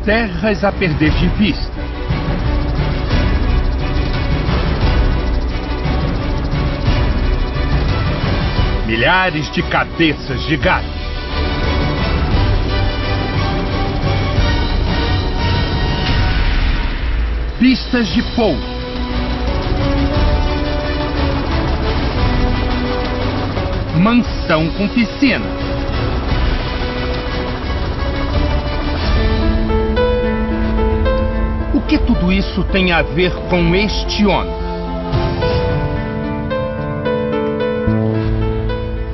terras a perder de vista. Milhares de cabeças de gado. Pistas de pouso. Mansão com piscina. O que tudo isso tem a ver com este homem?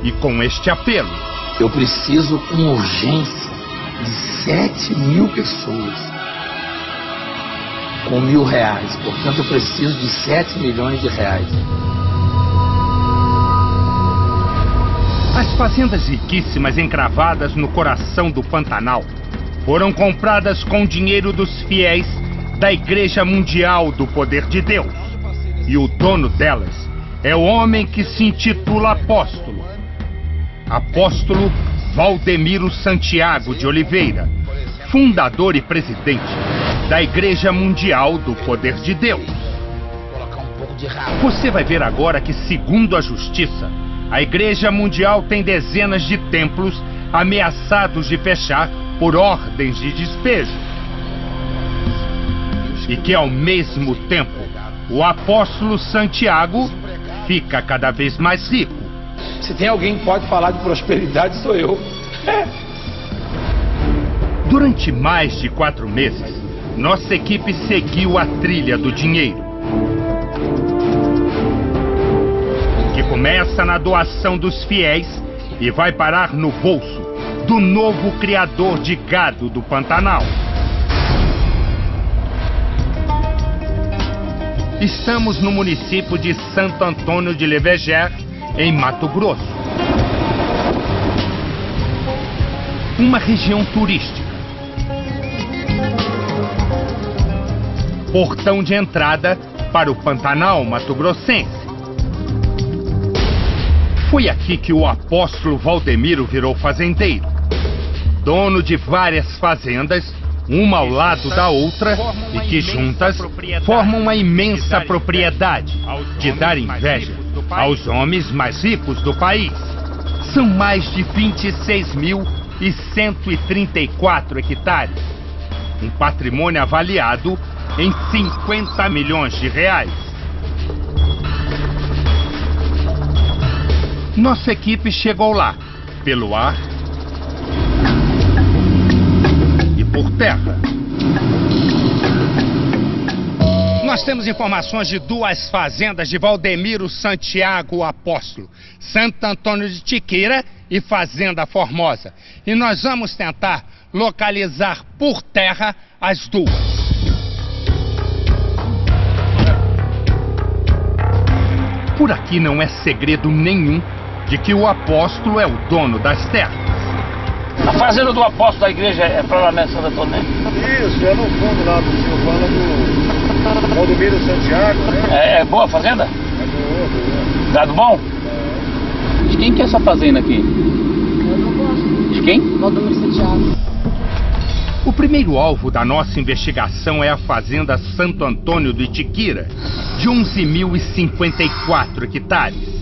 E com este apelo? Eu preciso com urgência de 7.000 pessoas com R$1.000. Portanto, eu preciso de 7 milhões de reais. As fazendas riquíssimas encravadas no coração do Pantanal foram compradas com o dinheiro dos fiéis da Igreja Mundial do Poder de Deus. E o dono delas é o homem que se intitula apóstolo. Apóstolo Valdemiro Santiago de Oliveira, fundador e presidente da Igreja Mundial do Poder de Deus. Você vai ver agora que, segundo a Justiça, a Igreja Mundial tem dezenas de templos ameaçados de fechar por ordens de despejo. E que, ao mesmo tempo, o apóstolo Santiago fica cada vez mais rico. Se tem alguém que pode falar de prosperidade, sou eu. Durante mais de 4 meses, nossa equipe seguiu a trilha do dinheiro, que começa na doação dos fiéis e vai parar no bolso do novo criador de gado do Pantanal. Estamos no município de Santo Antônio de Leveger, em Mato Grosso. Uma região turística. Portão de entrada para o Pantanal mato-grossense. Foi aqui que o apóstolo Valdemiro virou fazendeiro. Dono de várias fazendas, uma ao lado da outra, e que juntas formam uma imensa propriedade de dar inveja aos homens mais ricos do país. São mais de 26.134 hectares. Um patrimônio avaliado em 50 milhões de reais. Nossa equipe chegou lá, pelo ar e por terra. Nós temos informações de 2 fazendas de Valdemiro Santiago Apóstolo, Santo Antônio de Tiquira e Fazenda Formosa. E nós vamos tentar localizar por terra as 2. Por aqui não é segredo nenhum de que o apóstolo é o dono das terras. A fazenda do apóstolo da igreja é para lá mesmo, Santo Antônio, né? Isso, é no fundo lá do Silvana do Valdemiro Santiago, né? É boa a fazenda? É boa. Gado bom? De quem que é essa fazenda aqui? Eu não gosto. De quem? Valdemiro Santiago. O primeiro alvo da nossa investigação é a Fazenda Santo Antônio do Itiquira, de 11.054 hectares.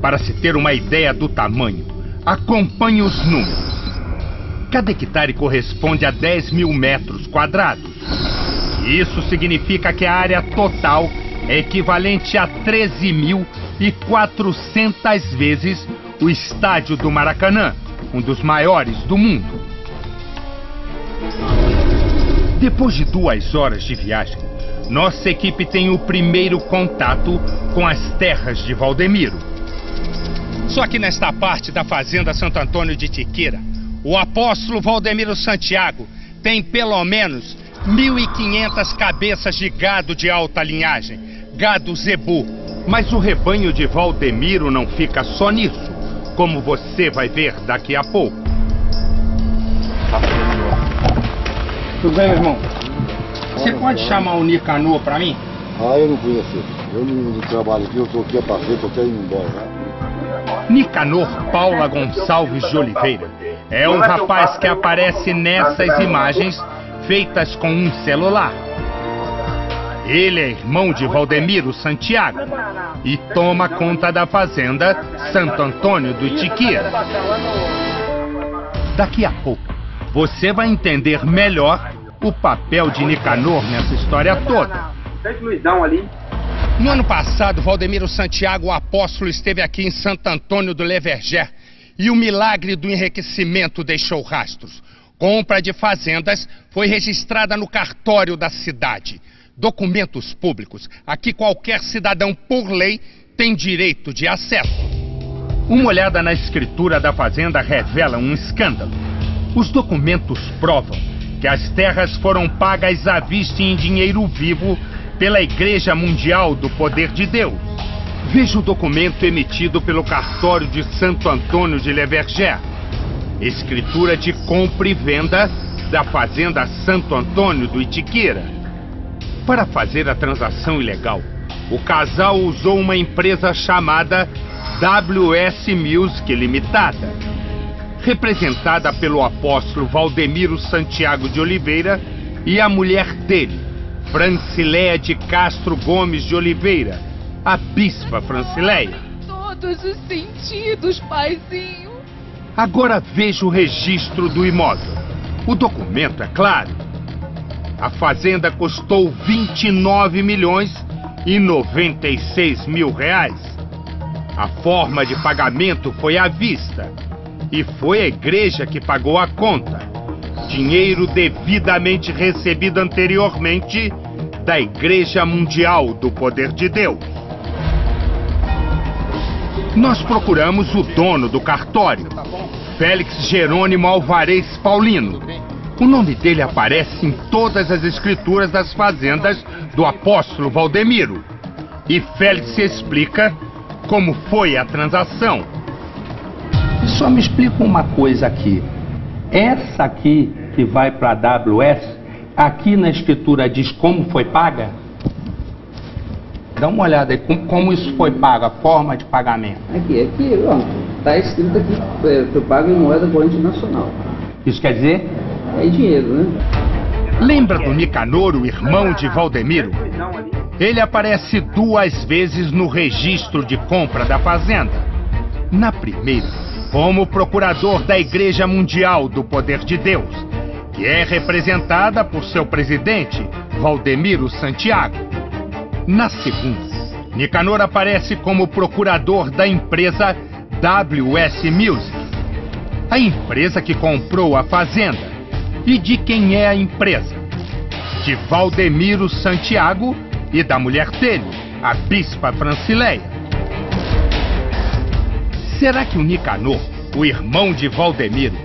Para se ter uma ideia do tamanho, acompanhe os números. Cada hectare corresponde a 10.000 metros quadrados. Isso significa que a área total é equivalente a 13.400 vezes o estádio do Maracanã, um dos maiores do mundo. Depois de 2 horas de viagem, nossa equipe tem o primeiro contato com as terras de Valdemiro. Só que nesta parte da Fazenda Santo Antônio de Tiquira, o apóstolo Valdemiro Santiago tem pelo menos 1.500 cabeças de gado de alta linhagem, gado zebu. Mas o rebanho de Valdemiro não fica só nisso, como você vai ver daqui a pouco. Tudo bem, meu irmão? Você pode chamar o Nicanor para mim? Eu não conheço. Eu não trabalho aqui, eu tô aqui a passeio, tô querendo ir embora, né? Nicanor Paula Gonçalves de Oliveira é um rapaz que aparece nessas imagens feitas com um celular. Ele é irmão de Valdemiro Santiago e toma conta da fazenda Santo Antônio do Itiquira. Daqui a pouco, você vai entender melhor o papel de Nicanor nessa história toda. No ano passado, Valdemiro Santiago, o apóstolo, esteve aqui em Santo Antônio do Leverger e o milagre do enriquecimento deixou rastros. Compra de fazendas foi registrada no cartório da cidade. Documentos públicos a que qualquer cidadão, por lei, tem direito de acesso. Uma olhada na escritura da fazenda revela um escândalo. Os documentos provam que as terras foram pagas à vista em dinheiro vivo pela Igreja Mundial do Poder de Deus. Veja o documento emitido pelo cartório de Santo Antônio de Leverger. Escritura de compra e venda da fazenda Santo Antônio do Itiquira. Para fazer a transação ilegal, o casal usou uma empresa chamada WS Music Limitada, representada pelo apóstolo Valdemiro Santiago de Oliveira e a mulher dele, Francileia de Castro Gomes de Oliveira, a bispa Francileia. Todos os sentidos, paizinho. Agora veja o registro do imóvel. O documento é claro. A fazenda custou 29 milhões e 96 mil reais. A forma de pagamento foi à vista e foi a igreja que pagou a conta. Dinheiro devidamente recebido anteriormente da Igreja Mundial do Poder de Deus. Nós procuramos o dono do cartório, Félix Jerônimo Alvarez Paulino. O nome dele aparece em todas as escrituras das fazendas do apóstolo Valdemiro. E Félix explica como foi a transação. Só me explica uma coisa aqui. Essa aqui que vai para a AWS, aqui na escritura diz como foi paga? Dá uma olhada aí, como isso foi pago, a forma de pagamento. Aqui, ó, tá escrito aqui, foi pago em moeda corrente nacional. Isso quer dizer? É dinheiro, né? Lembra do Nicanor, o irmão de Valdemiro? Ele aparece 2 vezes no registro de compra da fazenda. Na primeira, como procurador da Igreja Mundial do Poder de Deus, que é representada por seu presidente, Valdemiro Santiago. Na segunda, Nicanor aparece como procurador da empresa WS Music, a empresa que comprou a fazenda. E de quem é a empresa? De Valdemiro Santiago e da mulher dele, a bispa Francileia. Será que o Nicanor, o irmão de Valdemiro,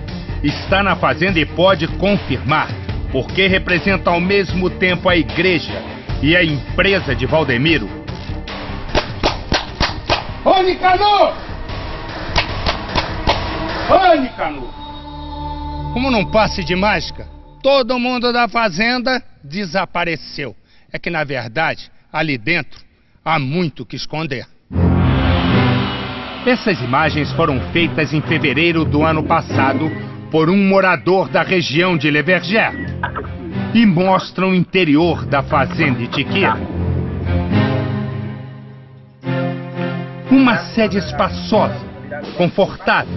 está na fazenda e pode confirmar, porque representa ao mesmo tempo a igreja e a empresa de Valdemiro? Ô Nicanor! Ô Nicanor! Como num passe de mágica, todo mundo da fazenda desapareceu. É que, na verdade, ali dentro há muito que esconder. Essas imagens foram feitas em fevereiro do ano passado por um morador da região de Leverger e mostram o interior da fazenda Itiquira. Uma sede espaçosa, confortável,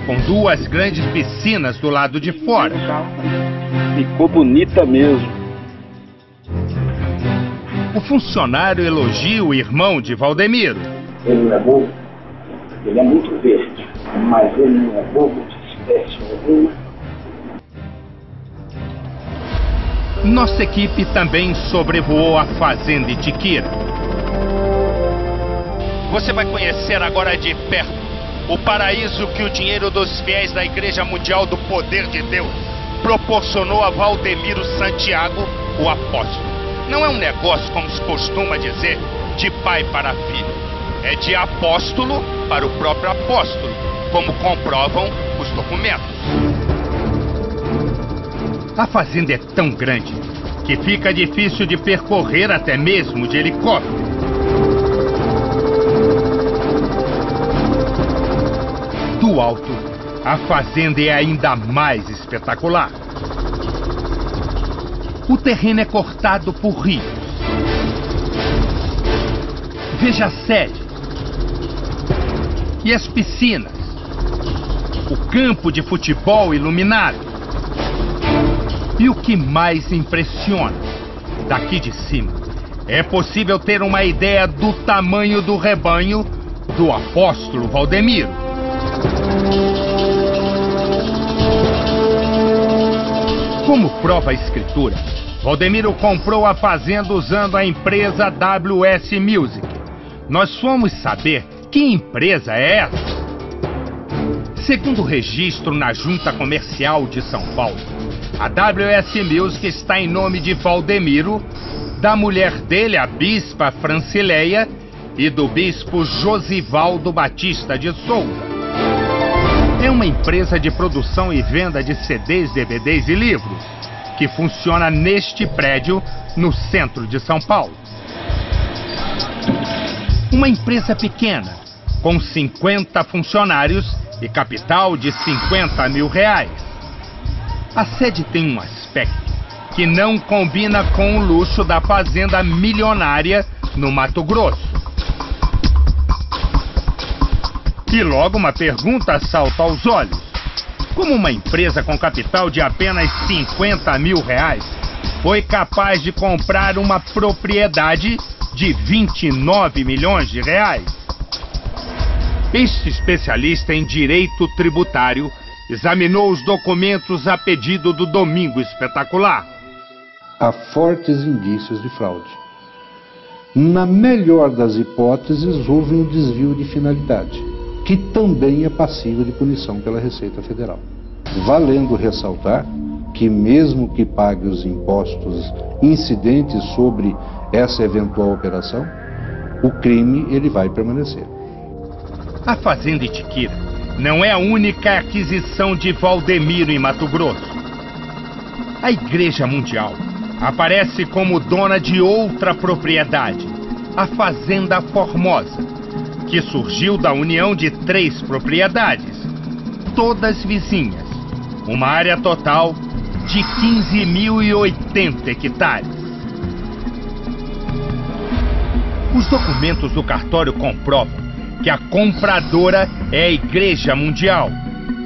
com 2 grandes piscinas do lado de fora. Ficou bonita mesmo. O funcionário elogia o irmão de Valdemiro. Ele não é bobo, ele é muito verde, mas ele não é bobo de espécie alguma. Nossa equipe também sobrevoou a fazenda Itiquira. Você vai conhecer agora de perto o paraíso que o dinheiro dos fiéis da Igreja Mundial do Poder de Deus proporcionou a Valdemiro Santiago, o apóstolo. Não é um negócio, como se costuma dizer, de pai para filho. É de apóstolo para o próprio apóstolo, como comprovam os documentos. A fazenda é tão grande que fica difícil de percorrer até mesmo de helicóptero. Do alto, a fazenda é ainda mais espetacular. O terreno é cortado por rios. Veja a sede. E as piscinas. O campo de futebol iluminado. E o que mais impressiona, daqui de cima, é possível ter uma ideia do tamanho do rebanho do apóstolo Valdemiro. Como prova a escritura, Valdemiro comprou a fazenda usando a empresa WS Music. Nós fomos saber que empresa é essa. Segundo o registro na Junta Comercial de São Paulo, a WS Music está em nome de Valdemiro, da mulher dele, a bispa Francileia, e do bispo Josivaldo Batista de Souza. É uma empresa de produção e venda de CDs, DVDs e livros, que funciona neste prédio no centro de São Paulo. Uma empresa pequena, com 50 funcionários e capital de R$50 mil. A sede tem um aspecto que não combina com o luxo da fazenda milionária no Mato Grosso. E logo uma pergunta salta aos olhos. Como uma empresa com capital de apenas R$50 mil foi capaz de comprar uma propriedade de R$29 milhões? Este especialista em direito tributário examinou os documentos a pedido do Domingo Espetacular. Há fortes indícios de fraude. Na melhor das hipóteses, houve um desvio de finalidade, que também é passível de punição pela Receita Federal. Valendo ressaltar que mesmo que pague os impostos incidentes sobre essa eventual operação, o crime ele vai permanecer. A Fazenda Itiquira não é a única aquisição de Valdemiro em Mato Grosso. A Igreja Mundial aparece como dona de outra propriedade, a Fazenda Formosa, que surgiu da união de 3 propriedades, todas vizinhas, uma área total de 15.080 hectares. Os documentos do cartório comprovam que a compradora é a Igreja Mundial,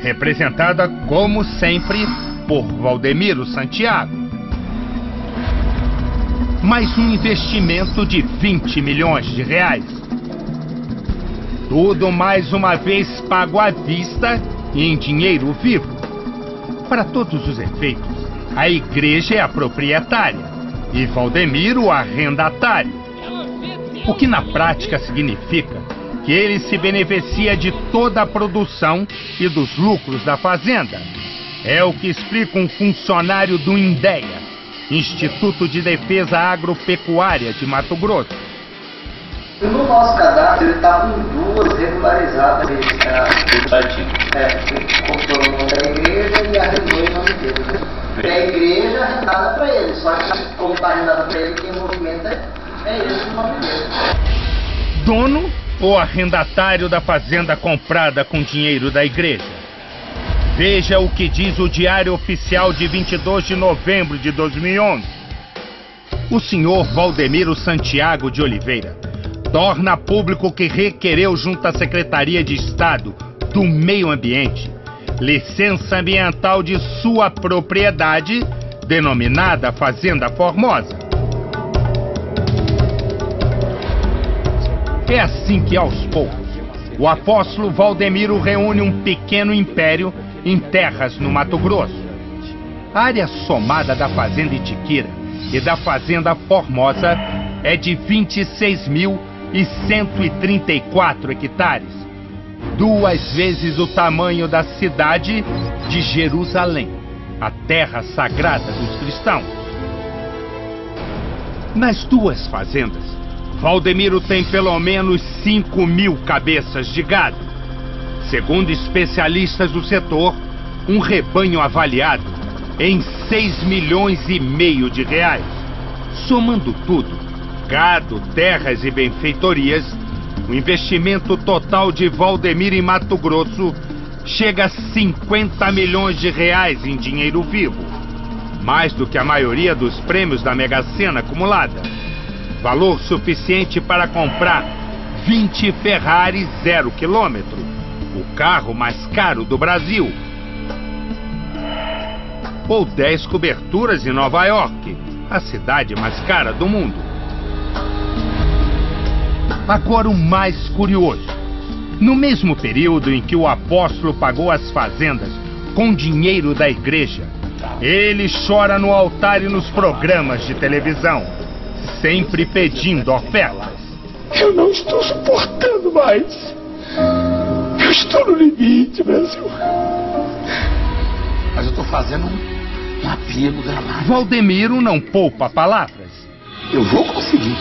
representada, como sempre, por Valdemiro Santiago. Mais um investimento de R$20 milhões. Tudo mais uma vez pago à vista e em dinheiro vivo. Para todos os efeitos, a igreja é a proprietária e Valdemiro o arrendatário. O que na prática significa que ele se beneficia de toda a produção e dos lucros da fazenda. É o que explica um funcionário do INDEA, Instituto de Defesa Agropecuária de Mato Grosso. No nosso cadastro ele está com 2 regularizadas. Ele comprou o nome da igreja e arrendou o nome dele. E a igreja é arrendada para ele, só que como está arrendada para ele, quem movimenta é esse o nome dele. Dono ou arrendatário da fazenda comprada com dinheiro da igreja? Veja o que diz o Diário Oficial de 22 de novembro de 2011. O senhor Valdemiro Santiago de Oliveira torna público que requereu junto à Secretaria de Estado do Meio Ambiente licença ambiental de sua propriedade, denominada Fazenda Formosa. É assim que, aos poucos, o apóstolo Valdemiro reúne um pequeno império em terras no Mato Grosso. A área somada da Fazenda Itiquira e da Fazenda Formosa é de 26.134 hectares, 2 vezes o tamanho da cidade de Jerusalém, a terra sagrada dos cristãos. Nas 2 fazendas, Valdemiro tem pelo menos 5.000 cabeças de gado. Segundo especialistas do setor, um rebanho avaliado em R$6,5 milhões. Somando tudo, gado, terras e benfeitorias, o investimento total de Valdemiro em Mato Grosso chega a R$50 milhões em dinheiro vivo. mais do que a maioria dos prêmios da Mega Sena acumulada. Valor suficiente para comprar 20 Ferrari 0 km, o carro mais caro do Brasil. Ou 10 coberturas em Nova York, a cidade mais cara do mundo. Agora o mais curioso. No mesmo período em que o apóstolo pagou as fazendas com dinheiro da igreja, ele chora no altar e nos programas de televisão, sempre pedindo ofertas. Eu não estou suportando mais. Eu estou no limite, Brasil. Mas eu estou fazendo um apelo dramático. Valdemiro não poupa palavras. Eu vou conseguir.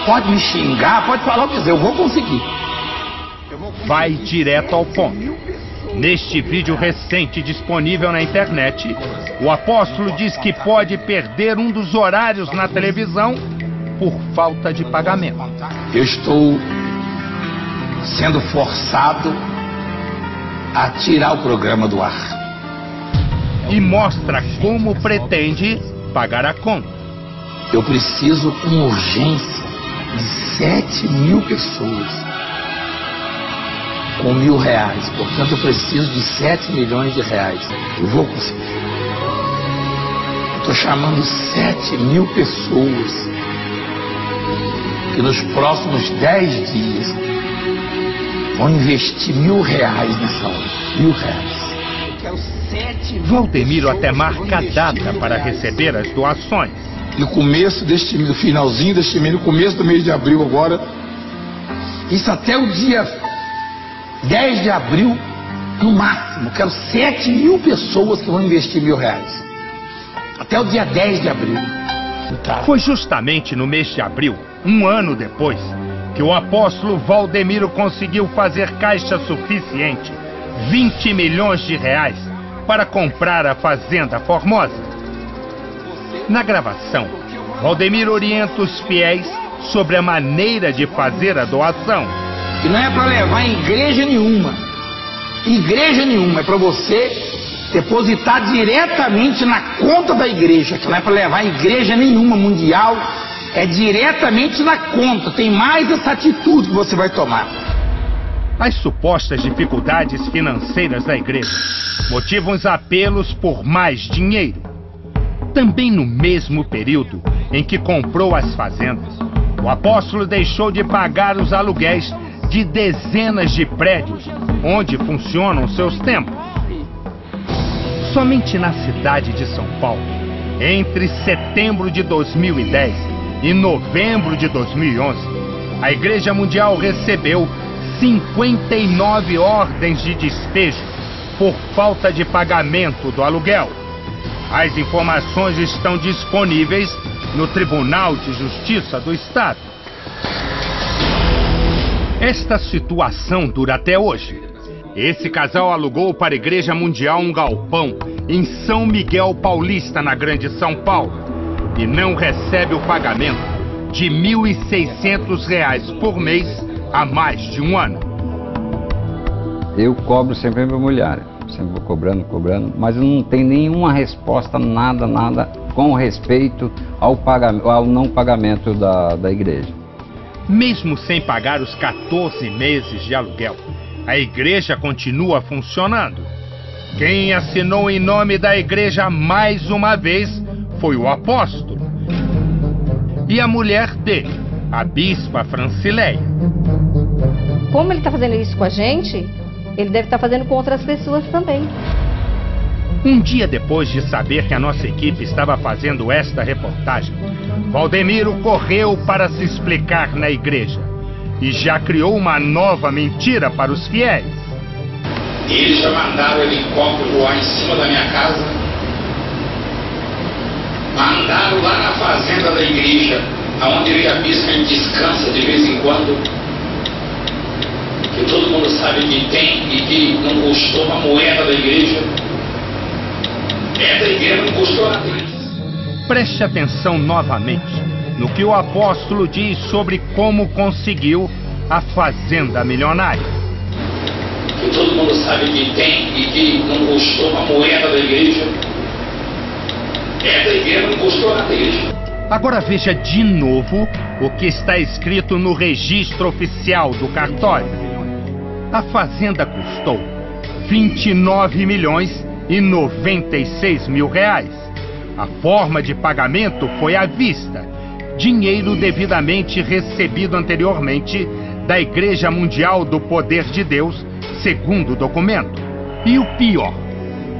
Pode me xingar, pode falar o que quiser, eu vou conseguir. Vai direto ao ponto. Neste vídeo recente disponível na internet, o apóstolo diz que pode perder um dos horários na televisão por falta de pagamento. Eu estou sendo forçado a tirar o programa do ar. E mostra como pretende pagar a conta. Eu preciso com urgência de 7 mil pessoas com R$1.000. Portanto, eu preciso de 7 milhões de reais. Eu vou conseguir. Estou chamando 7 mil pessoas que nos próximos 10 dias vão investir R$1.000 nessa obra. R$1.000. Eu quero 7 mil. Valdemiro até marca a data para receber as doações. No começo deste mês, no finalzinho deste mês, no começo do mês de abril agora, isso até o dia 10 de abril, no máximo. Quero 7 mil pessoas que vão investir R$1.000. Até o dia 10 de abril. Foi justamente no mês de abril, um ano depois, que o apóstolo Valdemiro conseguiu fazer caixa suficiente, 20 milhões de reais, para comprar a Fazenda Formosa. Na gravação, Valdemiro orienta os fiéis sobre a maneira de fazer a doação. E não é para levar em igreja nenhuma. Igreja nenhuma. É para você depositar diretamente na conta da igreja. Que não é para levar em igreja nenhuma mundial. É diretamente na conta. Tem mais essa atitude que você vai tomar. As supostas dificuldades financeiras da igreja motivam os apelos por mais dinheiro. Também no mesmo período em que comprou as fazendas, o apóstolo deixou de pagar os aluguéis de dezenas de prédios onde funcionam seus templos. Somente na cidade de São Paulo, entre setembro de 2010 e novembro de 2011, a Igreja Mundial recebeu 59 ordens de despejo por falta de pagamento do aluguel. As informações estão disponíveis no Tribunal de Justiça do Estado. Esta situação dura até hoje. Esse casal alugou para a Igreja Mundial um galpão em São Miguel Paulista, na Grande São Paulo, e não recebe o pagamento de R$1.600 por mês há mais de um ano. Eu cobro sempre a minha mulher. Sempre vou cobrando, mas não tem nenhuma resposta, nada com respeito ao não pagamento da igreja. Mesmo sem pagar os 14 meses de aluguel, a igreja continua funcionando. Quem assinou em nome da igreja mais uma vez foi o apóstolo e a mulher dele, a bispa Francileia. Como ele está fazendo isso com a gente, ele deve estar fazendo com outras pessoas também. Um dia depois de saber que a nossa equipe estava fazendo esta reportagem, Valdemiro correu para se explicar na igreja e já criou uma nova mentira para os fiéis. Eles já mandaram o helicóptero voar em cima da minha casa, mandaram lá na fazenda da igreja, onde eu e a bispa descansa de vez em quando, que todo mundo sabe que tem e que não custou uma moeda da igreja. Essa igreja não custou nada. Preste atenção novamente no que o apóstolo diz sobre como conseguiu a fazenda milionária. Que todo mundo sabe que tem e que não custou uma moeda da igreja. Essa igreja não custou nada isso. Agora veja de novo o que está escrito no registro oficial do cartório. A fazenda custou 29.096.000 reais. A forma de pagamento foi à vista, dinheiro devidamente recebido anteriormente da Igreja Mundial do Poder de Deus, segundo o documento. E o pior,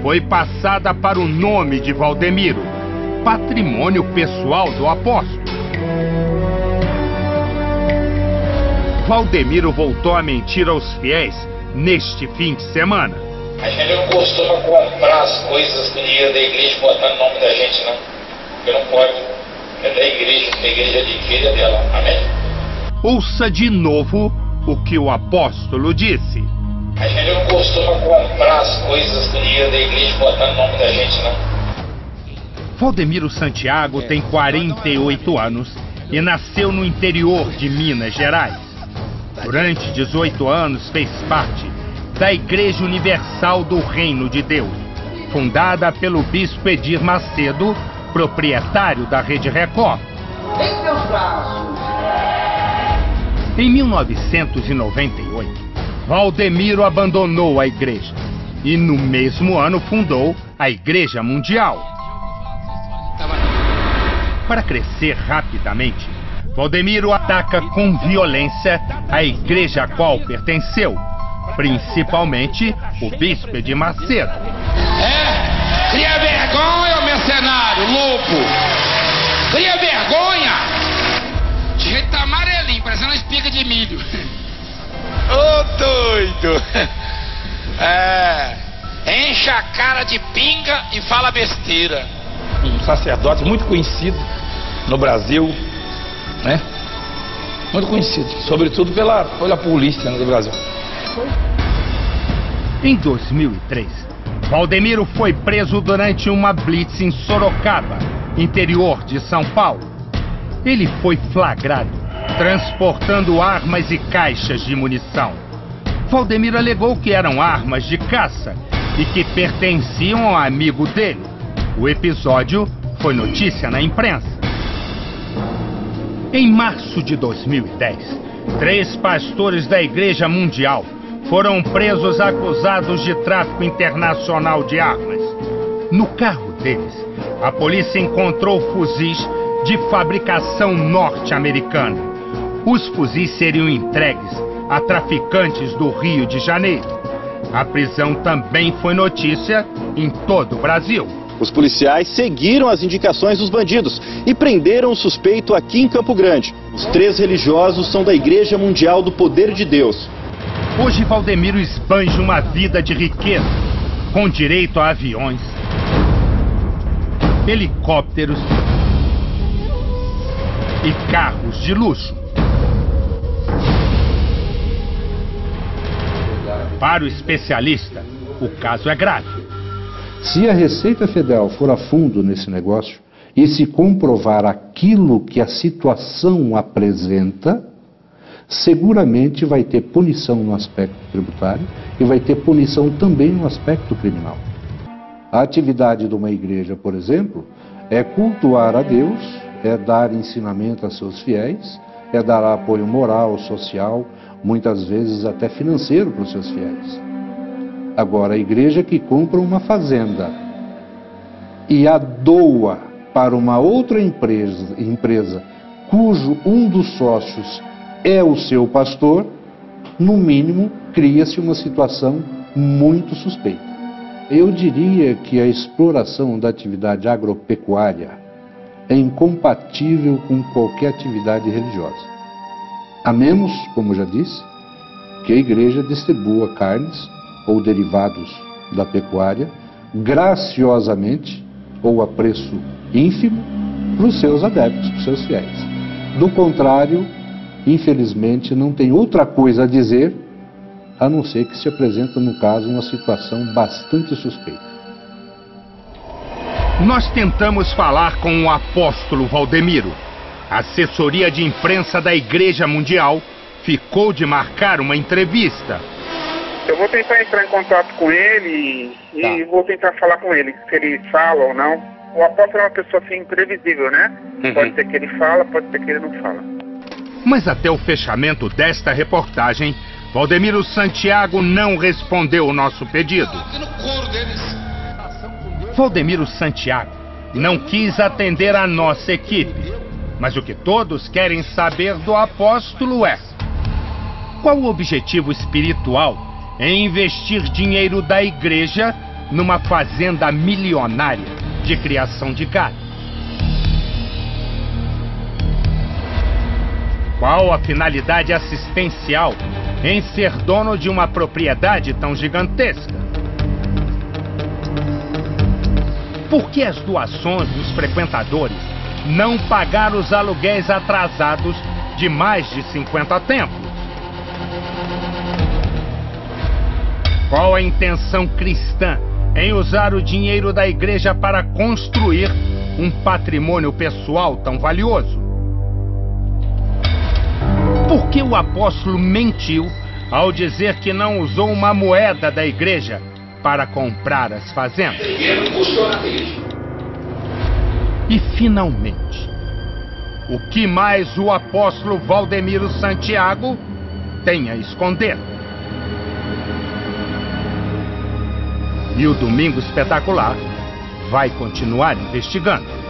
foi passada para o nome de Valdemiro, patrimônio pessoal do apóstolo. Valdemiro voltou a mentir aos fiéis neste fim de semana. A gente não costuma comprar as coisas com dinheiro da igreja botando o nome da gente, não. Porque não pode. É da igreja, a igreja é de quem é dela. Amém? Ouça de novo o que o apóstolo disse. A gente não costuma comprar as coisas com dinheiro da igreja botando o nome da gente, não. Valdemiro Santiago tem 48 anos e nasceu no interior de Minas Gerais. Durante 18 anos fez parte da Igreja Universal do Reino de Deus, fundada pelo bispo Edir Macedo, proprietário da Rede Record. Em meus braços. Em 1998, Valdemiro abandonou a igreja e no mesmo ano fundou a Igreja Mundial. Para crescer rapidamente, Valdemiro ataca com violência a igreja a qual pertenceu, principalmente o bispo Edir Macedo. Cria vergonha, ô mercenário, louco! Cria vergonha! De jeito tá amarelinho, parecendo uma espiga de milho. Ô doido! Enche a cara de pinga e fala besteira. Um sacerdote muito conhecido no Brasil, né? Muito conhecido, sobretudo pela polícia do Brasil. Em 2003, Valdemiro foi preso durante uma blitz em Sorocaba, interior de São Paulo. Ele foi flagrado transportando armas e caixas de munição. Valdemiro alegou que eram armas de caça e que pertenciam ao amigo dele. O episódio foi notícia na imprensa. Em março de 2010, 3 pastores da Igreja Mundial foram presos acusados de tráfico internacional de armas. No carro deles, a polícia encontrou fuzis de fabricação norte-americana. Os fuzis seriam entregues a traficantes do Rio de Janeiro. A prisão também foi notícia em todo o Brasil. Os policiais seguiram as indicações dos bandidos e prenderam o suspeito aqui em Campo Grande. Os 3 religiosos são da Igreja Mundial do Poder de Deus. Hoje Valdemiro esbanja uma vida de riqueza, com direito a aviões, helicópteros e carros de luxo. Para o especialista, o caso é grave. Se a Receita Federal for a fundo nesse negócio e se comprovar aquilo que a situação apresenta, seguramente vai ter punição no aspecto tributário e vai ter punição também no aspecto criminal. A atividade de uma igreja, por exemplo, é cultuar a Deus, é dar ensinamento a seus fiéis, é dar apoio moral, social, muitas vezes até financeiro para os seus fiéis. Agora, a igreja que compra uma fazenda e a doa para uma outra empresa cujo um dos sócios é o seu pastor, no mínimo, cria-se uma situação muito suspeita. Eu diria que a exploração da atividade agropecuária é incompatível com qualquer atividade religiosa. A menos, como já disse, que a igreja distribua carnes ou derivados da pecuária graciosamente ou a preço ínfimo para os seus adeptos, para os seus fiéis. Do contrário, infelizmente, não tem outra coisa a dizer a não ser que se apresenta, no caso, uma situação bastante suspeita. Nós tentamos falar com o apóstolo Valdemiro. A assessoria de imprensa da Igreja Mundial ficou de marcar uma entrevista. Eu vou tentar entrar em contato com ele e vou tentar falar com ele, se ele fala ou não. O apóstolo é uma pessoa assim imprevisível, né? Pode ser que ele fala, pode ser que ele não fala. Mas até o fechamento desta reportagem, Valdemiro Santiago não respondeu o nosso pedido. Valdemiro Santiago não quis atender a nossa equipe. Mas o que todos querem saber do apóstolo é: qual o objetivo espiritual em investir dinheiro da igreja numa fazenda milionária de criação de gado? Qual a finalidade assistencial em ser dono de uma propriedade tão gigantesca? Por que as doações dos frequentadores não pagaram os aluguéis atrasados de mais de 50 templos? Qual a intenção cristã em usar o dinheiro da igreja para construir um patrimônio pessoal tão valioso? Por que o apóstolo mentiu ao dizer que não usou uma moeda da igreja para comprar as fazendas? E finalmente, o que mais o apóstolo Valdemiro Santiago tem a esconder? E o Domingo Espetacular vai continuar investigando.